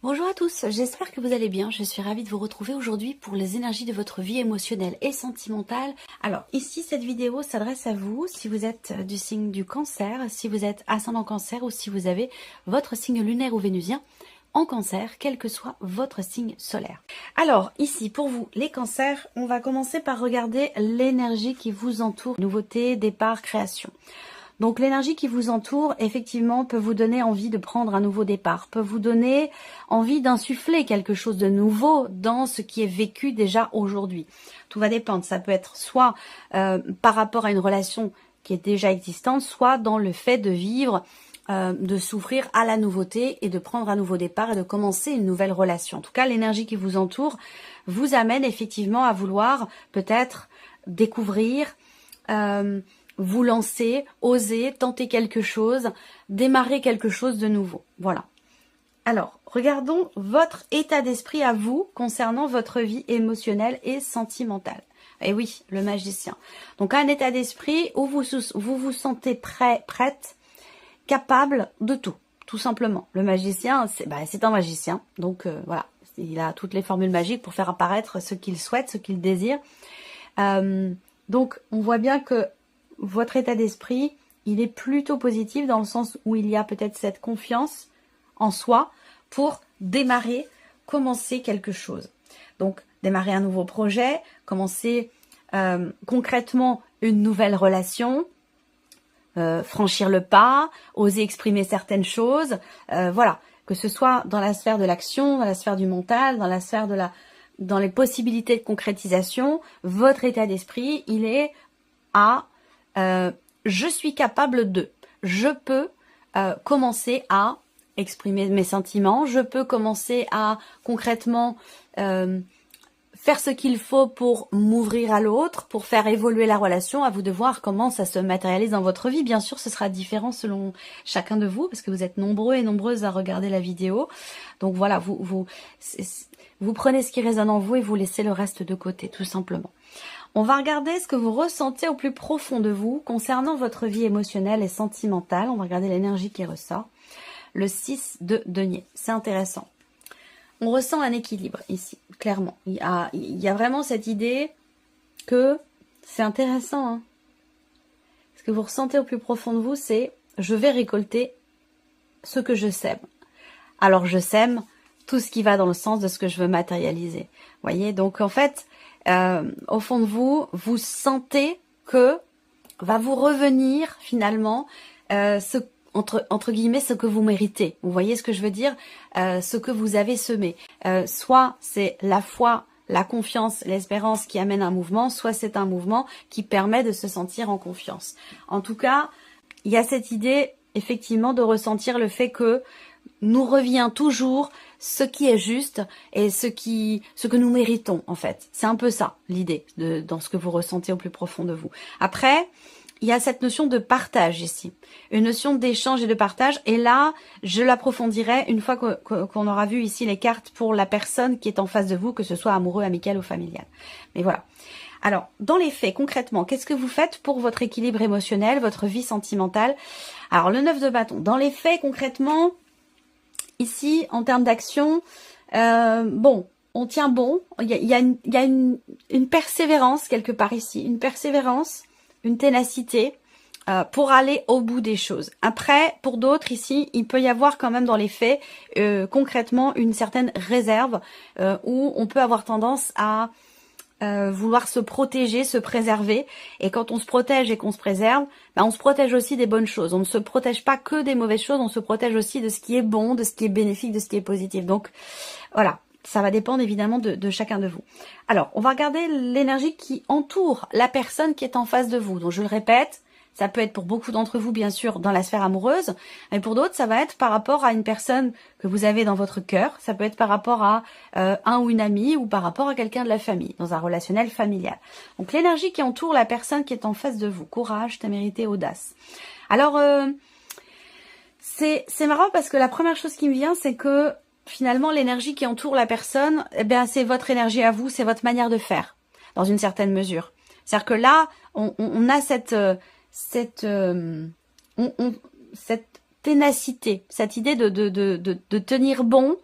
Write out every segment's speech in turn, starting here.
Bonjour à tous, j'espère que vous allez bien. Je suis ravie de vous retrouver aujourd'hui pour les énergies de votre vie émotionnelle et sentimentale. Alors ici, cette vidéo s'adresse à vous si vous êtes du signe du Cancer, si vous êtes ascendant Cancer ou si vous avez votre signe lunaire ou vénusien en Cancer, quel que soit votre signe solaire. Alors ici, pour vous, les Cancers, on va commencer par regarder l'énergie qui vous entoure. Nouveauté, départ, création. Donc l'énergie qui vous entoure, effectivement, peut vous donner envie de prendre un nouveau départ, peut vous donner envie d'insuffler quelque chose de nouveau dans ce qui est vécu déjà aujourd'hui. Tout va dépendre, ça peut être soit par rapport à une relation qui est déjà existante, soit dans le fait de vivre, de s'ouvrir à la nouveauté et de prendre un nouveau départ et de commencer une nouvelle relation. En tout cas, l'énergie qui vous entoure vous amène effectivement à vouloir peut-être découvrir, vous lancer, oser, tenter quelque chose, démarrer quelque chose de nouveau. Voilà. Alors, regardons votre état d'esprit à vous concernant votre vie émotionnelle et sentimentale. Et oui, le magicien. Donc, un état d'esprit où vous vous sentez prêt, prête, capable de tout simplement. Le magicien, c'est un magicien. Donc, voilà, il a toutes les formules magiques pour faire apparaître ce qu'il souhaite, ce qu'il désire. Donc, on voit bien que votre état d'esprit, il est plutôt positif dans le sens où il y a peut-être cette confiance en soi pour démarrer, commencer quelque chose. Donc, démarrer un nouveau projet, commencer concrètement une nouvelle relation, franchir le pas, oser exprimer certaines choses, voilà, que ce soit dans la sphère de l'action, dans la sphère du mental, dans la sphère de dans les possibilités de concrétisation, votre état d'esprit, il est à je suis capable de, je peux commencer à exprimer mes sentiments, je peux commencer à concrètement faire ce qu'il faut pour m'ouvrir à l'autre, pour faire évoluer la relation. À vous de voir comment ça se matérialise dans votre vie. Bien sûr, ce sera différent selon chacun de vous, parce que vous êtes nombreux et nombreuses à regarder la vidéo. Donc voilà, vous prenez ce qui résonne en vous et vous laissez le reste de côté, tout simplement. On va regarder ce que vous ressentez au plus profond de vous concernant votre vie émotionnelle et sentimentale. On va regarder l'énergie qui ressort. Le 6 de denier. C'est intéressant. On ressent un équilibre ici, clairement. Il y a vraiment cette idée que c'est intéressant. Hein. Ce que vous ressentez au plus profond de vous, c'est je vais récolter ce que je sème. Alors je sème tout ce qui va dans le sens de ce que je veux matérialiser. Vous voyez, donc en fait, au fond de vous, vous sentez que va vous revenir finalement entre guillemets ce que vous méritez. Vous voyez ce que je veux dire, ce que vous avez semé. Soit c'est la foi, la confiance, l'espérance qui amène un mouvement, soit c'est un mouvement qui permet de se sentir en confiance. En tout cas, il y a cette idée effectivement de ressentir le fait que nous revient toujours ce qui est juste et ce que nous méritons en fait. C'est un peu ça l'idée dans ce que vous ressentez au plus profond de vous. Après, il y a cette notion de partage ici, une notion d'échange et de partage. Et là, je l'approfondirai une fois qu'on aura vu ici les cartes pour la personne qui est en face de vous, que ce soit amoureux, amical ou familial. Mais voilà. Alors, dans les faits, concrètement, qu'est-ce que vous faites pour votre équilibre émotionnel, votre vie sentimentale? Alors, le 9 de bâton. Dans les faits, concrètement, ici, en termes d'action, bon, on tient bon. Il y a une persévérance quelque part ici, une persévérance, une ténacité pour aller au bout des choses. Après, pour d'autres ici, il peut y avoir quand même dans les faits, concrètement, une certaine réserve où on peut avoir tendance à vouloir se protéger, se préserver. Et quand on se protège et qu'on se préserve, on se protège aussi des bonnes choses. On ne se protège pas que des mauvaises choses, on se protège aussi de ce qui est bon, de ce qui est bénéfique, de ce qui est positif. Donc voilà, ça va dépendre évidemment de chacun de vous. Alors, on va regarder l'énergie qui entoure la personne qui est en face de vous. Donc je le répète, ça peut être pour beaucoup d'entre vous, bien sûr, dans la sphère amoureuse, mais pour d'autres, ça va être par rapport à une personne que vous avez dans votre cœur, ça peut être par rapport à un ou une amie, ou par rapport à quelqu'un de la famille, dans un relationnel familial. Donc l'énergie qui entoure la personne qui est en face de vous, courage, témérité, audace. Alors, c'est marrant parce que la première chose qui me vient, c'est que finalement, l'énergie qui entoure la personne, eh bien, c'est votre énergie à vous, c'est votre manière de faire, dans une certaine mesure. C'est-à-dire que là, on a cette ténacité, cette idée de tenir bon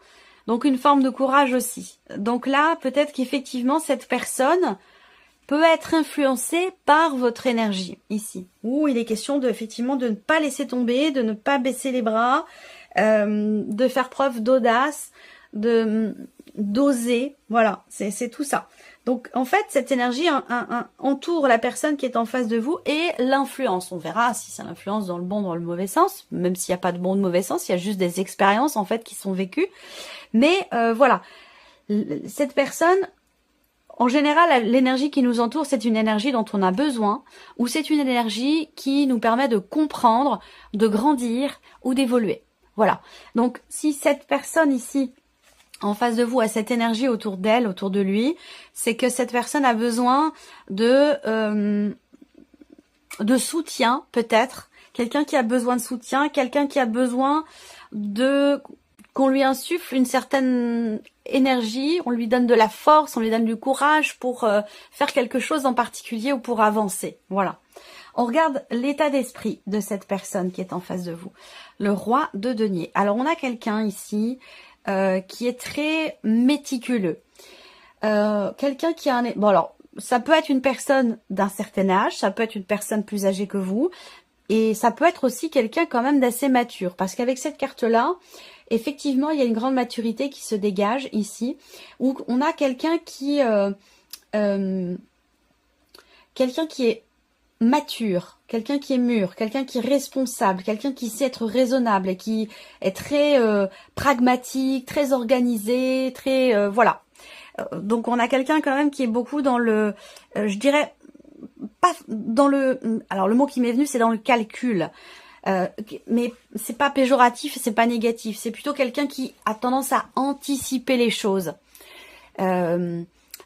Donc une forme de courage aussi. Donc là, peut-être qu'effectivement, cette personne peut être influencée par votre énergie, ici. Où il est question de, effectivement, de ne pas laisser tomber, de ne pas baisser les bras, de faire preuve d'audace, d'oser. Voilà, c'est tout ça. Donc, en fait, cette énergie entoure la personne qui est en face de vous et l'influence. On verra si c'est l'influence dans le bon, dans le mauvais sens, même s'il n'y a pas de bon ou de mauvais sens, il y a juste des expériences, en fait, qui sont vécues. Mais, voilà, cette personne, en général, l'énergie qui nous entoure, c'est une énergie dont on a besoin, ou c'est une énergie qui nous permet de comprendre, de grandir ou d'évoluer. Voilà. Donc, si cette personne ici, en face de vous, a cette énergie autour d'elle, autour de lui, c'est que cette personne a besoin de soutien, peut-être. Quelqu'un qui a besoin de soutien, quelqu'un qui a besoin de qu'on lui insuffle une certaine énergie, on lui donne de la force, on lui donne du courage pour faire quelque chose en particulier ou pour avancer. Voilà. On regarde l'état d'esprit de cette personne qui est en face de vous. Le roi de denier. Alors, on a quelqu'un ici qui est très méticuleux. Quelqu'un qui a un... Bon, alors, ça peut être une personne d'un certain âge, ça peut être une personne plus âgée que vous, et ça peut être aussi quelqu'un quand même d'assez mature, parce qu'avec cette carte-là, effectivement, il y a une grande maturité qui se dégage ici, où on a quelqu'un qui est mature, quelqu'un qui est mûr, quelqu'un qui est responsable, quelqu'un qui sait être raisonnable et qui est très pragmatique, très organisé, très voilà. Donc on a quelqu'un quand même qui est beaucoup dans le, je dirais pas dans le, alors le mot qui m'est venu c'est dans le calcul, mais c'est pas péjoratif, c'est pas négatif, c'est plutôt quelqu'un qui a tendance à anticiper les choses.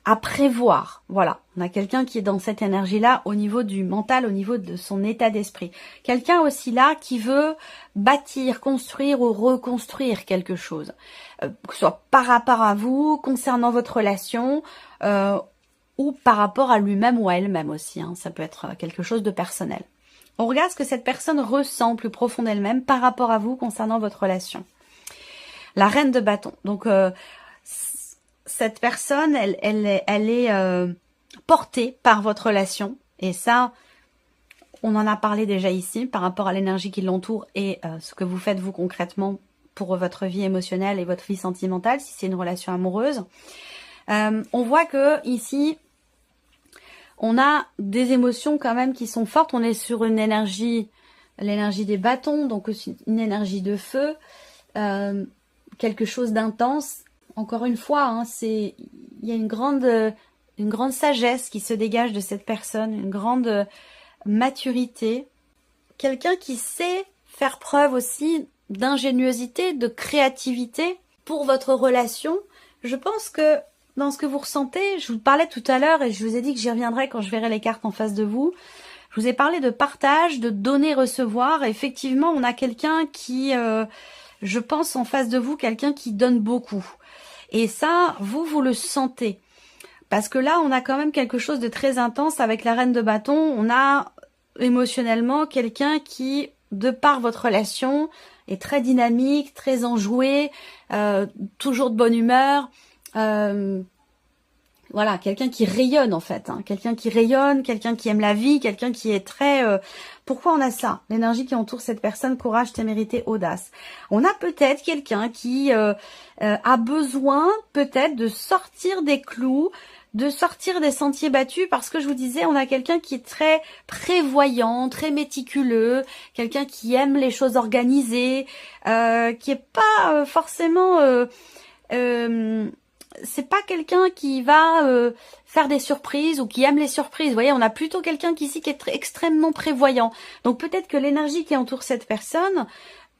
À prévoir, voilà. On a quelqu'un qui est dans cette énergie-là au niveau du mental, au niveau de son état d'esprit. Quelqu'un aussi là qui veut bâtir, construire ou reconstruire quelque chose. Que ce soit par rapport à vous, concernant votre relation, ou par rapport à lui-même ou à elle-même aussi. Hein. Ça peut être quelque chose de personnel. On regarde ce que cette personne ressent plus profond d'elle-même par rapport à vous concernant votre relation. La reine de bâton. Donc, cette personne, elle est portée par votre relation. Et ça, on en a parlé déjà ici par rapport à l'énergie qui l'entoure et ce que vous faites vous concrètement pour votre vie émotionnelle et votre vie sentimentale, si c'est une relation amoureuse. On voit que ici, on a des émotions quand même qui sont fortes. On est sur une énergie, l'énergie des bâtons, donc aussi une énergie de feu, quelque chose d'intense. Encore une fois, hein, il y a une grande sagesse qui se dégage de cette personne, une grande maturité. Quelqu'un qui sait faire preuve aussi d'ingéniosité, de créativité pour votre relation. Je pense que dans ce que vous ressentez, je vous parlais tout à l'heure et je vous ai dit que j'y reviendrai quand je verrai les cartes en face de vous. Je vous ai parlé de partage, de donner-recevoir. Effectivement, on a quelqu'un qui, je pense en face de vous, quelqu'un qui donne beaucoup. Et ça, vous le sentez. Parce que là, on a quand même quelque chose de très intense avec la reine de bâton. On a émotionnellement quelqu'un qui, de par votre relation, est très dynamique, très enjoué, toujours de bonne humeur. Voilà, quelqu'un qui rayonne en fait. Hein. Quelqu'un qui rayonne, quelqu'un qui aime la vie, quelqu'un qui est très... Pourquoi on a ça? L'énergie qui entoure cette personne, courage, témérité, audace. On a peut-être quelqu'un qui a besoin peut-être de sortir des clous, de sortir des sentiers battus, parce que je vous disais, on a quelqu'un qui est très prévoyant, très méticuleux, quelqu'un qui aime les choses organisées, qui est pas forcément... c'est pas quelqu'un qui va faire des surprises ou qui aime les surprises. Vous voyez, on a plutôt quelqu'un ici qui est extrêmement prévoyant. Donc peut-être que l'énergie qui entoure cette personne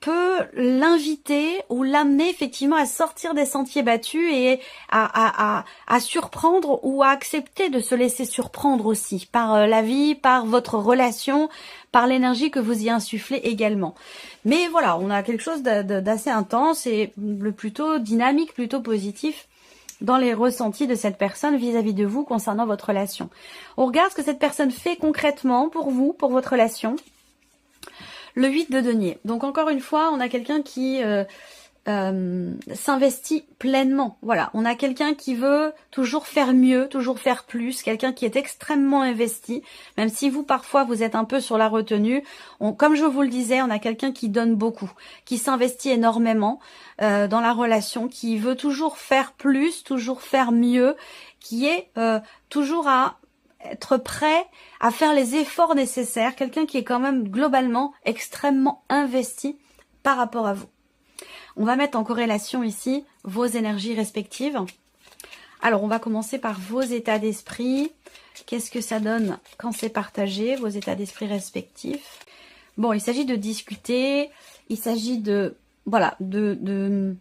peut l'inviter ou l'amener effectivement à sortir des sentiers battus et à surprendre ou à accepter de se laisser surprendre aussi par la vie, par votre relation, par l'énergie que vous y insufflez également. Mais voilà, on a quelque chose d'assez intense et le plutôt dynamique, plutôt positif dans les ressentis de cette personne vis-à-vis de vous concernant votre relation. On regarde ce que cette personne fait concrètement pour vous, pour votre relation. Le 8 de denier. Donc encore une fois, on a quelqu'un qui s'investit pleinement. Voilà, on a quelqu'un qui veut toujours faire mieux, toujours faire plus, quelqu'un qui est extrêmement investi, même si vous, parfois, vous êtes un peu sur la retenue. Comme je vous le disais, on a quelqu'un qui donne beaucoup, qui s'investit énormément dans la relation, qui veut toujours faire plus, toujours faire mieux, qui est toujours à être prêt à faire les efforts nécessaires, quelqu'un qui est quand même globalement extrêmement investi par rapport à vous. On va mettre en corrélation ici vos énergies respectives. Alors, on va commencer par vos états d'esprit. Qu'est-ce que ça donne quand c'est partagé, vos états d'esprit respectifs? Bon, il s'agit de discuter, il s'agit de, voilà, de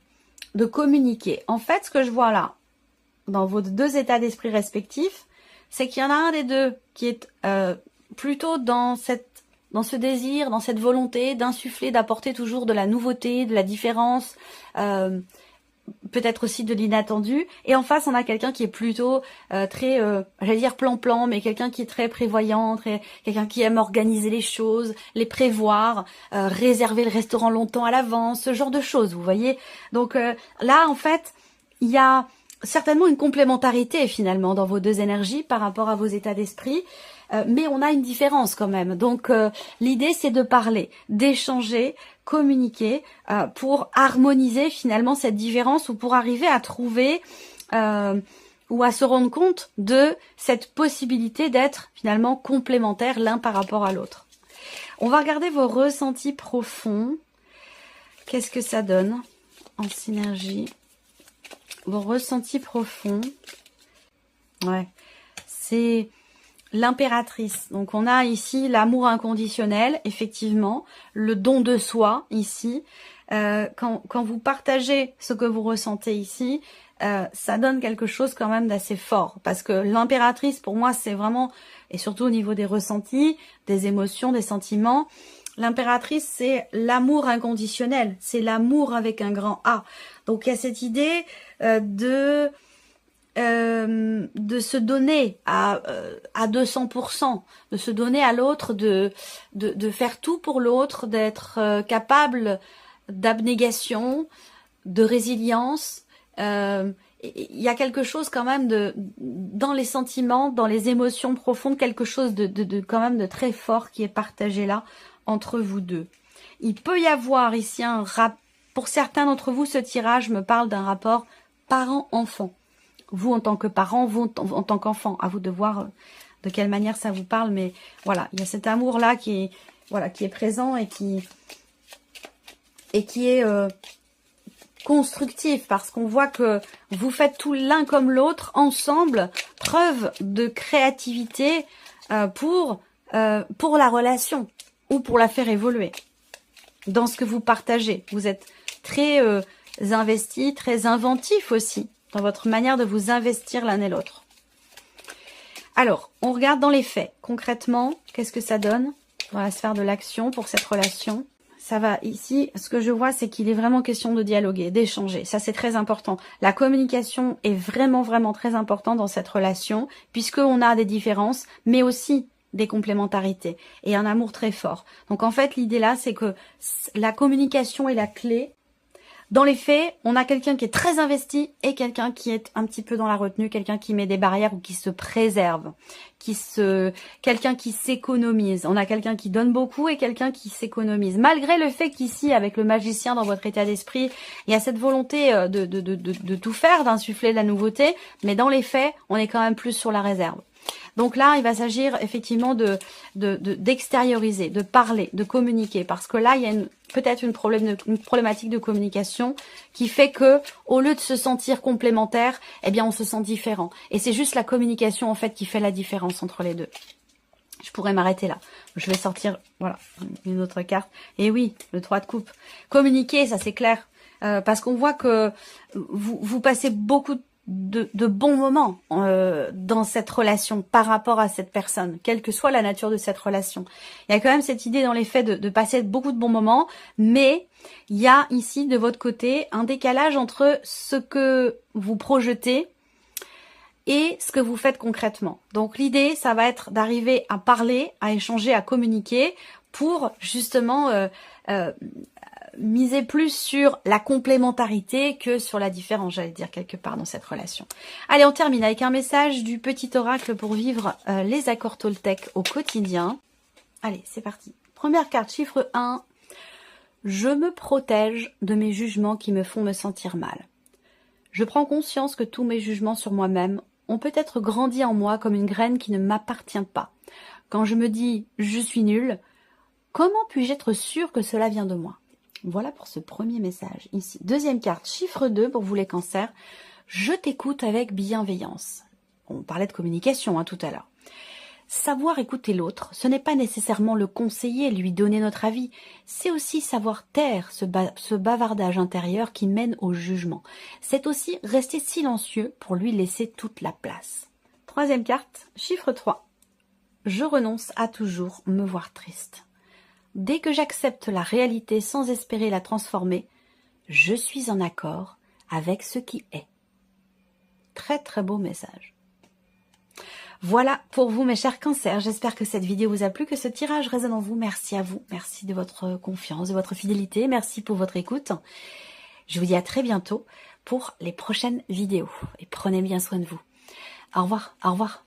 communiquer. En fait, ce que je vois là, dans vos deux états d'esprit respectifs, c'est qu'il y en a un des deux qui est plutôt dans ce désir, dans cette volonté d'insuffler, d'apporter toujours de la nouveauté, de la différence, peut-être aussi de l'inattendu. Et en face, on a quelqu'un qui est plutôt très, j'allais dire plan-plan, mais quelqu'un qui est très prévoyant, quelqu'un qui aime organiser les choses, les prévoir, réserver le restaurant longtemps à l'avance, ce genre de choses, vous voyez. Donc là, en fait, il y a certainement une complémentarité finalement dans vos deux énergies par rapport à vos états d'esprit. Mais on a une différence quand même. Donc l'idée c'est de parler, d'échanger, communiquer pour harmoniser finalement cette différence ou pour arriver à trouver ou à se rendre compte de cette possibilité d'être finalement complémentaires l'un par rapport à l'autre. On va regarder vos ressentis profonds. Qu'est-ce que ça donne en synergie? Vos ressentis profonds. Ouais, c'est l'impératrice. Donc on a ici l'amour inconditionnel, effectivement, le don de soi ici. Quand vous partagez ce que vous ressentez ici, ça donne quelque chose quand même d'assez fort. Parce que l'impératrice, pour moi, c'est vraiment, et surtout au niveau des ressentis, des émotions, des sentiments, l'impératrice, c'est l'amour inconditionnel. C'est l'amour avec un grand A. Donc il y a cette idée de se donner à 200%, de se donner à l'autre, de faire tout pour l'autre, d'être capable d'abnégation, de résilience. Il y a quelque chose quand même dans les sentiments, dans les émotions profondes, quelque chose quand même de très fort qui est partagé là entre vous deux. Il peut y avoir ici pour certains d'entre vous, ce tirage me parle d'un rapport parent-enfant. Vous en tant que parent, vous en tant qu'enfant, à vous de voir de quelle manière ça vous parle, mais voilà, il y a cet amour-là qui est présent et qui est constructif, parce qu'on voit que vous faites tout l'un comme l'autre, ensemble, preuve de créativité pour la relation, ou pour la faire évoluer. Dans ce que vous partagez, vous êtes très investi, très inventif aussi, dans votre manière de vous investir l'un et l'autre. Alors, on regarde dans les faits. Concrètement, qu'est-ce que ça donne dans la sphère de l'action pour cette relation? Ça va ici, ce que je vois, c'est qu'il est vraiment question de dialoguer, d'échanger. Ça, c'est très important. La communication est vraiment, vraiment très importante dans cette relation, puisqu'on a des différences, mais aussi des complémentarités et un amour très fort. Donc, en fait, l'idée là, c'est que la communication est la clé. Dans les faits, on a quelqu'un qui est très investi et quelqu'un qui est un petit peu dans la retenue, quelqu'un qui met des barrières ou qui se préserve, quelqu'un qui s'économise. On a quelqu'un qui donne beaucoup et quelqu'un qui s'économise. Malgré le fait qu'ici, avec le magicien dans votre état d'esprit, il y a cette volonté de tout faire, d'insuffler de la nouveauté, mais dans les faits, on est quand même plus sur la réserve. Donc là, il va s'agir effectivement d'extérioriser, de parler, de communiquer, parce que là, il y a peut-être une problématique de communication qui fait que, au lieu de se sentir complémentaire, eh bien, on se sent différent. Et c'est juste la communication, en fait, qui fait la différence entre les deux. Je pourrais m'arrêter là. Je vais sortir, voilà, une autre carte. Et oui, le 3 de coupe. Communiquer, ça c'est clair. Parce qu'on voit que vous passez beaucoup de bons moments dans cette relation par rapport à cette personne, quelle que soit la nature de cette relation. Il y a quand même cette idée dans les faits de passer beaucoup de bons moments, mais il y a ici de votre côté un décalage entre ce que vous projetez et ce que vous faites concrètement. Donc l'idée, ça va être d'arriver à parler, à échanger, à communiquer pour justement miser plus sur la complémentarité que sur la différence, j'allais dire quelque part dans cette relation. Allez, on termine avec un message du petit oracle pour vivre les accords Toltec au quotidien. Allez, c'est parti. Première carte, chiffre 1. Je me protège de mes jugements qui me font me sentir mal. Je prends conscience que tous mes jugements sur moi-même ont peut-être grandi en moi comme une graine qui ne m'appartient pas. Quand je me dis « je suis nul », comment puis-je être sûr que cela vient de moi? Voilà pour ce premier message ici. Deuxième carte, chiffre 2 pour vous les cancers. Je t'écoute avec bienveillance. On parlait de communication tout à l'heure. Savoir écouter l'autre, ce n'est pas nécessairement le conseiller, lui donner notre avis. C'est aussi savoir taire ce bavardage intérieur qui mène au jugement. C'est aussi rester silencieux pour lui laisser toute la place. Troisième carte, chiffre 3. Je renonce à toujours me voir triste. Dès que j'accepte la réalité sans espérer la transformer, je suis en accord avec ce qui est. Très très beau message. Voilà pour vous mes chers cancers, j'espère que cette vidéo vous a plu, que ce tirage résonne en vous. Merci à vous, merci de votre confiance, de votre fidélité, merci pour votre écoute. Je vous dis à très bientôt pour les prochaines vidéos et prenez bien soin de vous. Au revoir, au revoir.